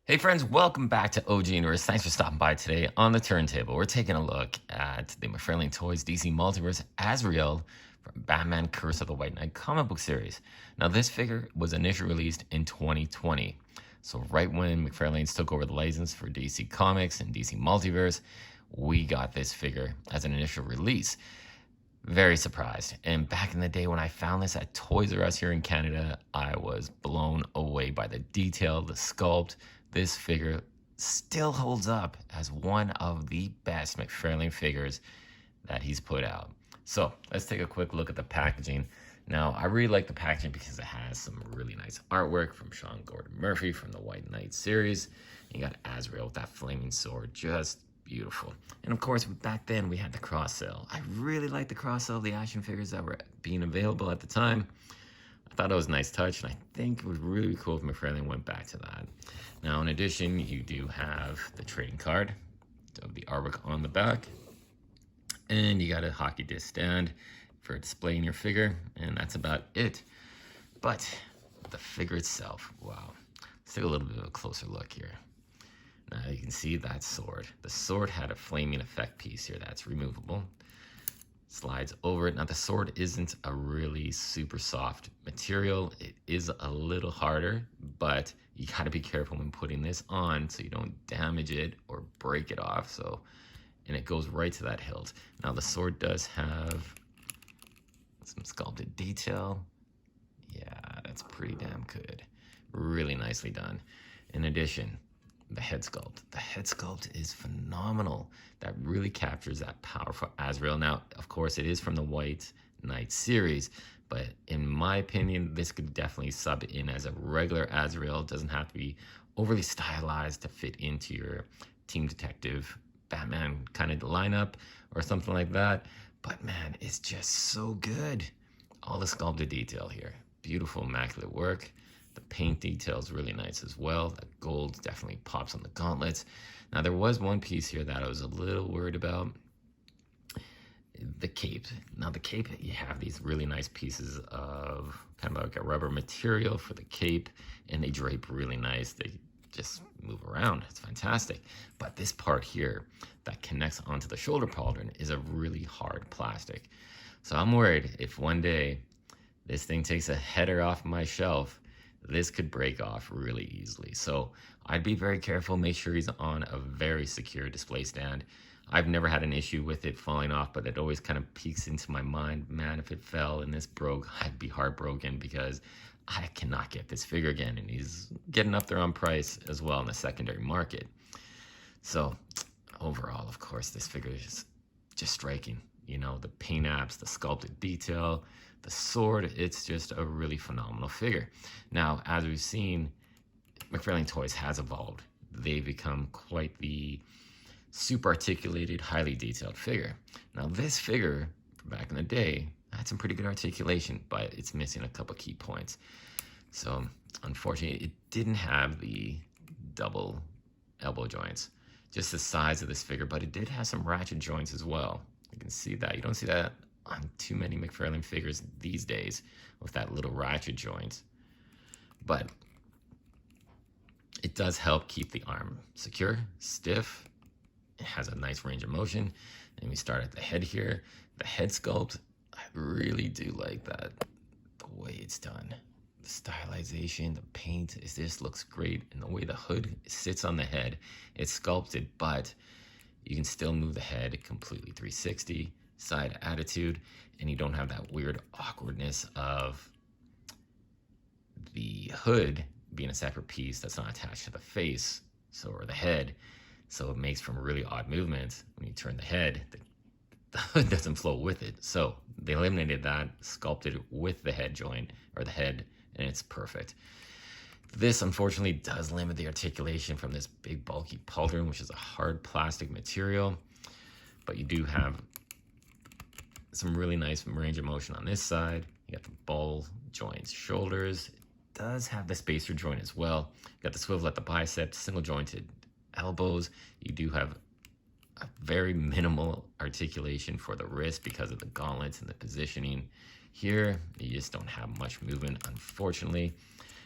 Hey friends, welcome back to OG Universe. Thanks for stopping by today. On the turntable, we're taking a look at the Mcfarlane Toys DC Multiverse Azrael from Batman Curse of the White Knight comic book series. Now, this figure was initially released in 2020. So right when McFarlane's took over the license for DC Comics and DC Multiverse, we got this figure as an initial release. Very surprised. And back in the day when I found this at Toys R Us here in Canada, I was blown away by the detail, the sculpt. This figure still holds up as one of the best McFarlane figures that he's put out. So let's take a quick look at the packaging. Now, I really like the packaging because it has some really nice artwork from Sean Gordon Murphy from the White Knight series. You got Azrael with that flaming sword, just beautiful. And of course, back then we had the cross sale. I really liked the cross sale of the action figures that were being available at the time. I thought it was a nice touch, and I think it would really be cool if McFarlane went back to that. Now, in addition, you do have the trading card of the artwork on the back, and you got a hockey disc stand for displaying your figure, and that's about it. But the figure itself, wow. Let's take a little bit of a closer look here. Now you can see that sword. The sword had a flaming effect piece here that's removable. Slides over it. Now the sword isn't a really super soft material. It is a little harder, but you got to be careful when putting this on so you don't damage it or break it off. So, and it goes right to that hilt. Now the sword does have some sculpted detail. Yeah, that's pretty damn good. Really nicely done. In addition, the head sculpt. The head sculpt is phenomenal. That really captures that powerful Azrael. Now, of course, it is from the White Knight series, but in my opinion, this could definitely sub in as a regular Azrael. It doesn't have to be overly stylized to fit into your Team Detective Batman kind of lineup or something like that. But man, it's just so good. All the sculpted detail here. Beautiful, immaculate work. The paint detail is really nice as well. The gold definitely pops on the gauntlets. Now, there was one piece here that I was a little worried about. The cape. Now, the cape, you have these really nice pieces of kind of like a rubber material for the cape, and they drape really nice. They just move around. It's fantastic. But this part here that connects onto the shoulder pauldron is a really hard plastic. So I'm worried if one day this thing takes a header off my shelf, this could break off really easily. So I'd be very careful. Make sure he's on a very secure display stand. I've never had an issue with it falling off, but it always kind of peeks into my mind. Man, if it fell and this broke, I'd be heartbroken because I cannot get this figure again. And he's getting up there on price as well in the secondary market. So overall, of course, this figure is just striking. You know, the paint apps, the sculpted detail, the sword, it's just a really phenomenal figure. Now, as we've seen, McFarlane Toys has evolved. They've become quite the super articulated, highly detailed figure. Now, this figure, from back in the day, had some pretty good articulation, but it's missing a couple key points. So, unfortunately, it didn't have the double elbow joints. Just the size of this figure, but it did have some ratchet joints as well. You can see that. You don't see that on too many McFarlane figures these days with that little ratchet joint. But it does help keep the arm secure, stiff. It has a nice range of motion. And we start at the head here. The head sculpt, I really do like that. The way it's done. The stylization, the paint, this looks great. And the way the hood sits on the head, it's sculpted, but you can still move the head completely 360, side attitude, and you don't have that weird awkwardness of the hood being a separate piece that's not attached to the face, or the head. So it makes for really odd movements. When you turn the head, the hood doesn't flow with it. So they eliminated that, sculpted it with the head joint, or the head, and it's perfect. This, unfortunately, does limit the articulation from this big, bulky pauldron, which is a hard plastic material. But you do have some really nice range of motion on this side. You got the ball joints, shoulders. It does have the spacer joint as well. You got the swivel at the bicep, single jointed elbows. You do have a very minimal articulation for the wrist because of the gauntlets and the positioning. Here, you just don't have much movement, unfortunately.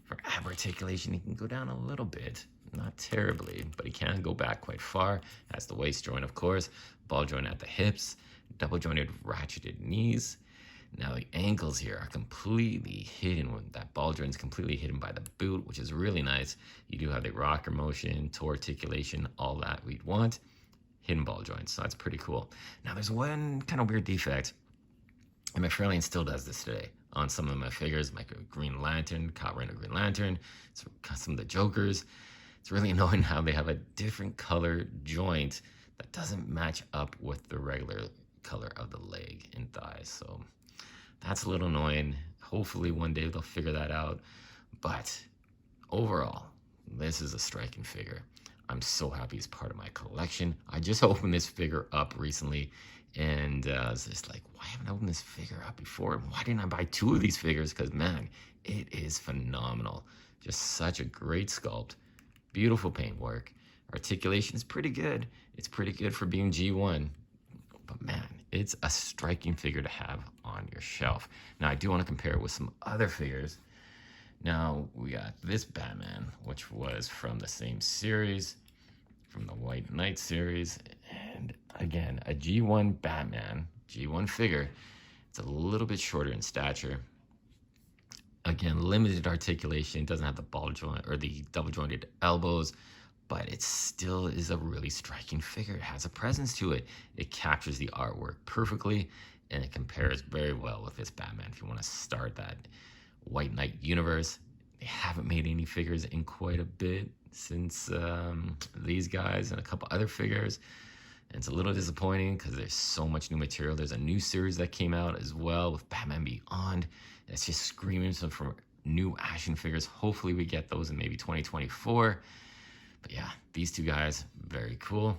For ab articulation, you can go down a little bit, Not terribly, but he can go back quite far. Has the waist joint, of course, ball joint at the hips, double jointed ratcheted knees. Now the ankles here are completely hidden. That ball joint is completely hidden by the boot, which is really nice. You do have the rocker motion, toe articulation, all that we'd want. Hidden ball joints, so that's pretty cool. Now there's one kind of weird defect, and Mcfarlane still does this today on some of my figures, like Green Lantern, Kyle Rayner Green Lantern, some of the Jokers. It's really annoying how they have a different color joint that doesn't match up with the regular color of the leg and thigh. So that's a little annoying. Hopefully one day they'll figure that out. But overall, this is a striking figure. I'm so happy he's part of my collection. I just opened this figure up recently, and I was just like, why haven't I opened this figure up before? Why didn't I buy 2 of these figures? Because, man, it is phenomenal. Just such a great sculpt. Beautiful paintwork. Articulation is pretty good. It's pretty good for being G1. But, man, it's a striking figure to have on your shelf. Now, I do want to compare it with some other figures. Now, we got this Batman, which was from the same series, from the White Knight series. And again, a G1 Batman, G1 figure. It's a little bit shorter in stature. Again, limited articulation, doesn't have the ball joint or the double jointed elbows, but it still is a really striking figure. It has a presence to it. It captures the artwork perfectly, and it compares very well with this Batman. If you want to start that White Knight universe, they haven't made any figures in quite a bit since these guys and a couple other figures. And it's a little disappointing because there's so much new material. There's a new series that came out as well with Batman Beyond. That's just screaming for new action figures. Hopefully we get those in maybe 2024. But yeah, these 2 guys, very cool.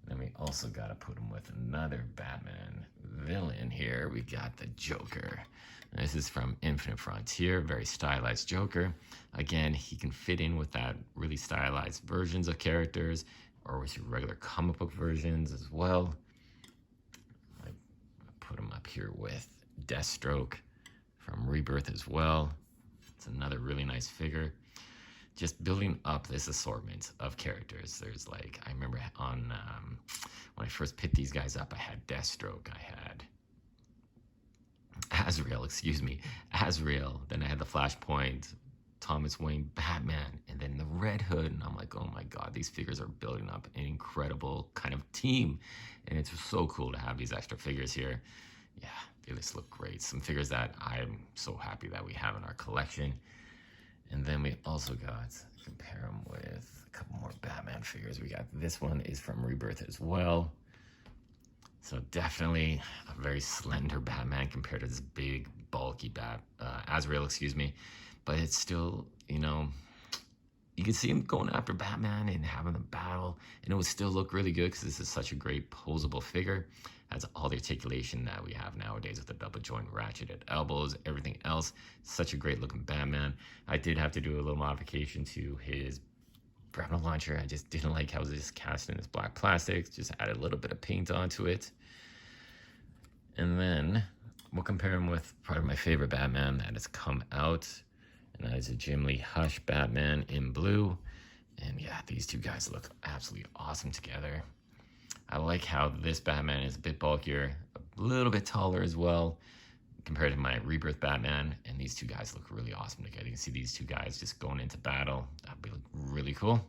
Then we also got to put them with another Batman villain here. We got the Joker. This is from Infinite Frontier, very stylized Joker. Again, he can fit in with that really stylized versions of characters or with your regular comic book versions as well. I put him up here with Deathstroke from Rebirth as well. It's another really nice figure. Just building up this assortment of characters. There's like, I remember on, when I first picked these guys up, I had Deathstroke, I had Azrael, then I had the Flashpoint, Thomas Wayne Batman, and then the Red Hood, and I'm like, oh my god, these figures are building up an incredible kind of team, and it's so cool to have these extra figures here. Yeah, they just look great. Some figures that I'm so happy that we have in our collection. And then we also got, compare them with a couple more Batman figures. We got, this one is from Rebirth as well. So definitely a very slender Batman compared to this big, bulky Azrael, excuse me. But it's still, you know, you can see him going after Batman and having a battle, and it would still look really good because this is such a great posable figure. Has all the articulation that we have nowadays with the double joint ratcheted elbows, everything else. Such a great looking Batman. I did have to do a little modification to his grapple launcher. I just didn't like how it was just cast in this black plastic. Just added a little bit of paint onto it. And then we'll compare him with probably my favorite Batman that has come out. And that is a Jim Lee Hush Batman in blue. And yeah, these 2 guys look absolutely awesome together. I like how this Batman is a bit bulkier, a little bit taller as well, compared to my Rebirth Batman. And these 2 guys look really awesome together. You can see these 2 guys just going into battle. That'd be really cool.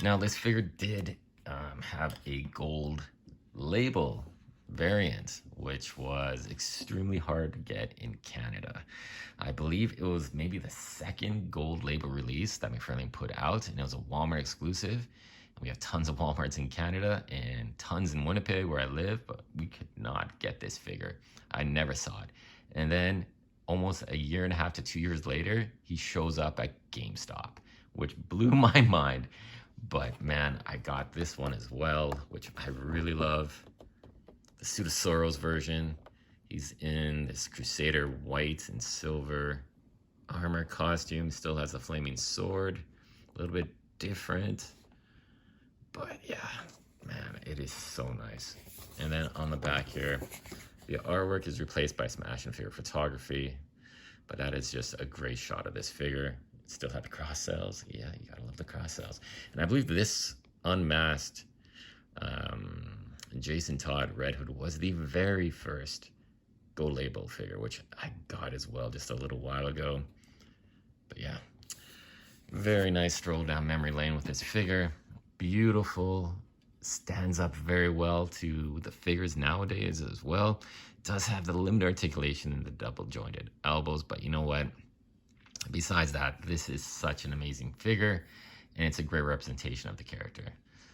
Now, this figure did have a gold label variant, which was extremely hard to get in Canada. I believe it was maybe the 2nd gold label release that Mcfarlane put out, and it was a Walmart exclusive. We have tons of Walmarts in Canada and tons in Winnipeg where I live, but we could not get this figure. I never saw it. And then almost a year and a half to 2 years later, he shows up at GameStop, which blew my mind. But man, I got this one as well, which I really love. The Suit of Sorrows version. He's in this Crusader white and silver armor costume. Still has a flaming sword. A little bit different. But yeah, man, it is so nice. And then on the back here, the artwork is replaced by some action figure photography. But that is just a great shot of this figure. Still had the cross cells. Yeah, you gotta love the cross cells. And I believe this unmasked Jason Todd Red Hood was the very first Go Label figure, which I got as well just a little while ago. But yeah, very nice stroll down memory lane with this figure. Beautiful, stands up very well to the figures nowadays as well. Does have the limited articulation and the double jointed elbows, but you know what? Besides that, this is such an amazing figure, and it's a great representation of the character.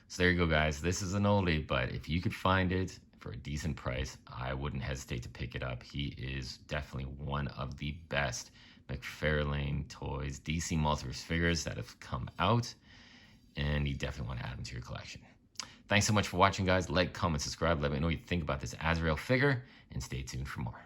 So there you go, guys. This is an oldie, but if you could find it for a decent price, I wouldn't hesitate to pick it up. He is definitely one of the best Mcfarlane Toys DC Multiverse figures that have come out, and you definitely want to add them to your collection. Thanks so much for watching, guys. Like, comment, subscribe. Let me know what you think about this Azrael figure, and stay tuned for more.